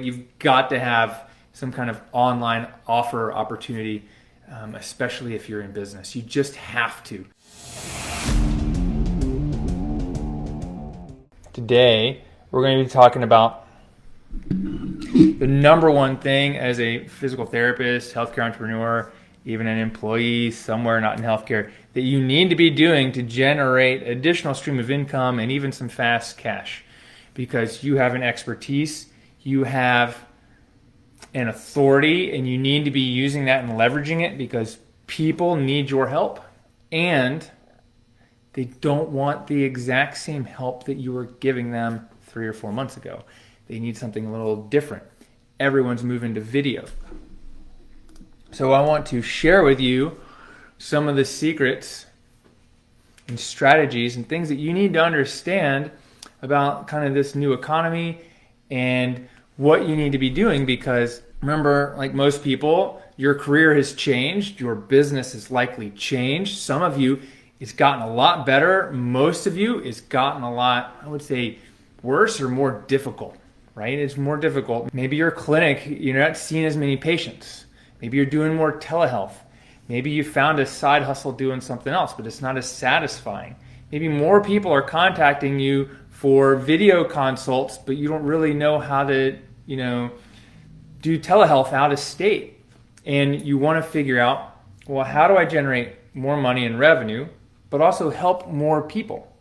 You've got to have some kind of online offer opportunity, especially if you're in business. You just have to. Today, we're going to be talking about the number one thing as a physical therapist, healthcare entrepreneur, even an employee somewhere not in healthcare, that you need to be doing to generate additional stream of income and even some fast cash. Because you have an expertise, you have an authority, and you need to be using that and leveraging it because people need your help. And they don't want the exact same help that you were giving them 3 or 4 months ago. They need something a little different. Everyone's moving to video. So I want to share with you some of the secrets and strategies and things that you need to understand about kind of this new economy and what you need to be doing, because remember, like most people, your career has changed, your business has likely changed. Some of you, it's gotten a lot better. Most of you, it's gotten a lot, I would say, worse or more difficult, right? It's more difficult. Maybe your clinic, you're not seeing as many patients. Maybe you're doing more telehealth. Maybe you found a side hustle doing something else, but it's not as satisfying. Maybe more people are contacting you for video consults, but you don't really know how to, do telehealth out of state. And you want to figure out, well, how do I generate more money and revenue, but also help more people?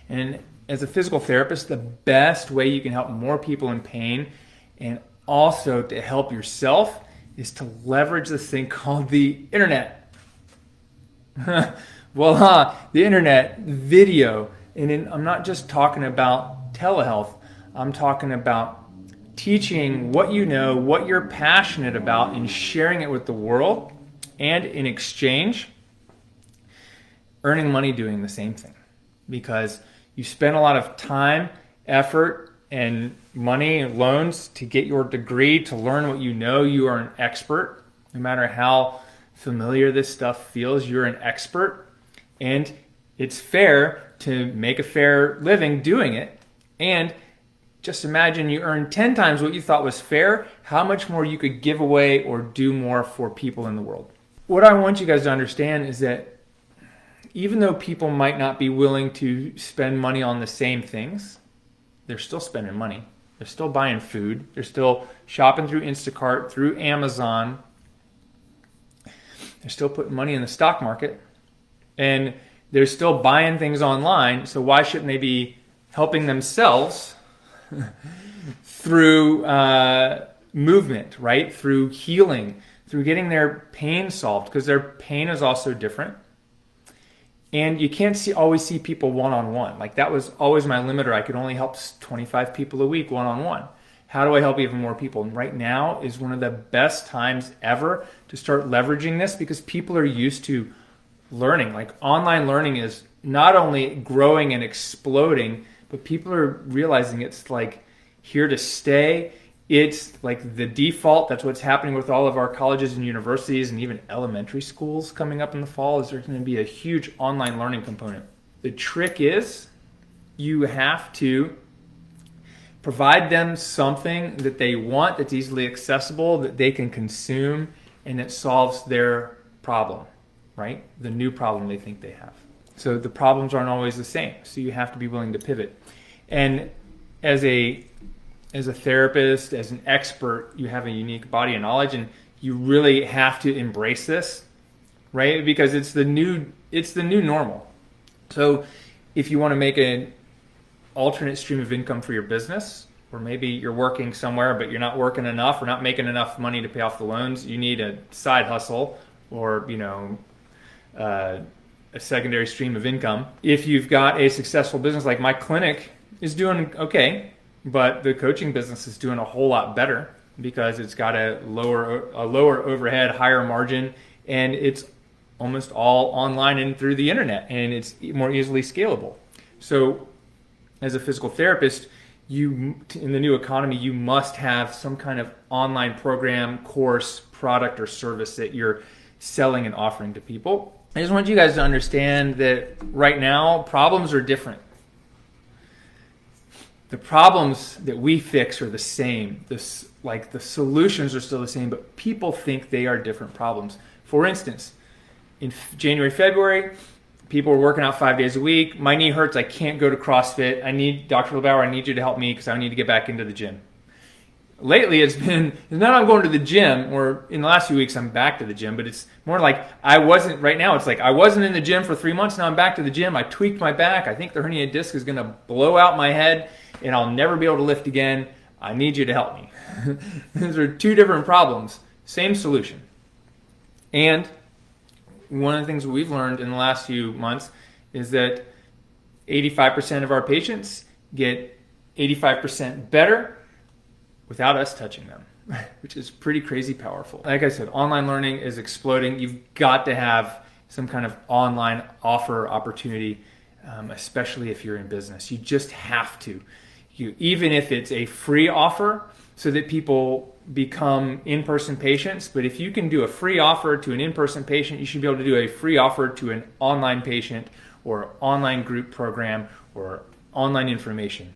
And as a physical therapist, the best way you can help more people in pain and also to help yourself is to leverage this thing called the internet. Voila, the internet, video. And I'm not just talking about telehealth. I'm talking about teaching what you know, what you're passionate about, and sharing it with the world. And in exchange, earning money doing the same thing. Because you spend a lot of time, effort, and money and loans to get your degree, to learn what you know. You are an expert. No matter how familiar this stuff feels, you're an expert. And it's fair to make a fair living doing it. And just imagine you earn 10 times what you thought was fair, how much more you could give away or do more for people in the world. What I want you guys to understand is that even though people might not be willing to spend money on the same things, they're still spending money. They're still buying food. They're still shopping through Instacart, through Amazon. They're still putting money in the stock market. And they're still buying things online. So why shouldn't they be helping themselves through movement, right? Through healing, through getting their pain solved, because their pain is also different. And you can't always see people one-on-one. Like that was always my limiter. I could only help 25 people a week one-on-one. How do I help even more people? And right now is one of the best times ever to start leveraging this, because people are used to learning. Like online learning is not only growing and exploding, but people are realizing it's like here to stay. It's like the default. That's what's happening with all of our colleges and universities and even elementary schools coming up in the fall, is there's going to be a huge online learning component. The trick is you have to provide them something that they want, that's easily accessible, that they can consume, and that solves their problem, right? The new problem they think they have. So the problems aren't always the same. So you have to be willing to pivot. And as a therapist, as an expert, you have a unique body of knowledge, and you really have to embrace this, right? Because it's the new normal. So if you want to make an alternate stream of income for your business, or maybe you're working somewhere but you're not working enough or not making enough money to pay off the loans, you need a side hustle or a secondary stream of income. If you've got a successful business, like my clinic is doing okay, but the coaching business is doing a whole lot better because it's got a lower overhead, higher margin, and it's almost all online and through the internet, and it's more easily scalable. So as a physical therapist, in the new economy, you must have some kind of online program, course, product, or service that you're selling and offering to people. I just want you guys to understand that right now, problems are different. the problems that we fix are the same. Like the solutions are still the same, but people think they are different problems. For instance, in January, February, people were working out 5 days a week. My knee hurts. I can't go to CrossFit. I need Dr. LeBauer. I need you to help me because I need to get back into the gym. Lately, it's not I'm going to the gym, or in the last few weeks, I'm back to the gym, but it's more like right now, it's like I wasn't in the gym for 3 months. Now I'm back to the gym. I tweaked my back. I think the herniated disc is going to blow out my head and I'll never be able to lift again. I need you to help me. Those are two different problems, same solution. And one of the things we've learned in the last few months is that 85% of our patients get 85% better without us touching them, which is pretty crazy powerful. Like I said, online learning is exploding. You've got to have some kind of online offer opportunity, especially if you're in business. You just have to. Even if it's a free offer so that people become in-person patients, but if you can do a free offer to an in-person patient, you should be able to do a free offer to an online patient or online group program or online information.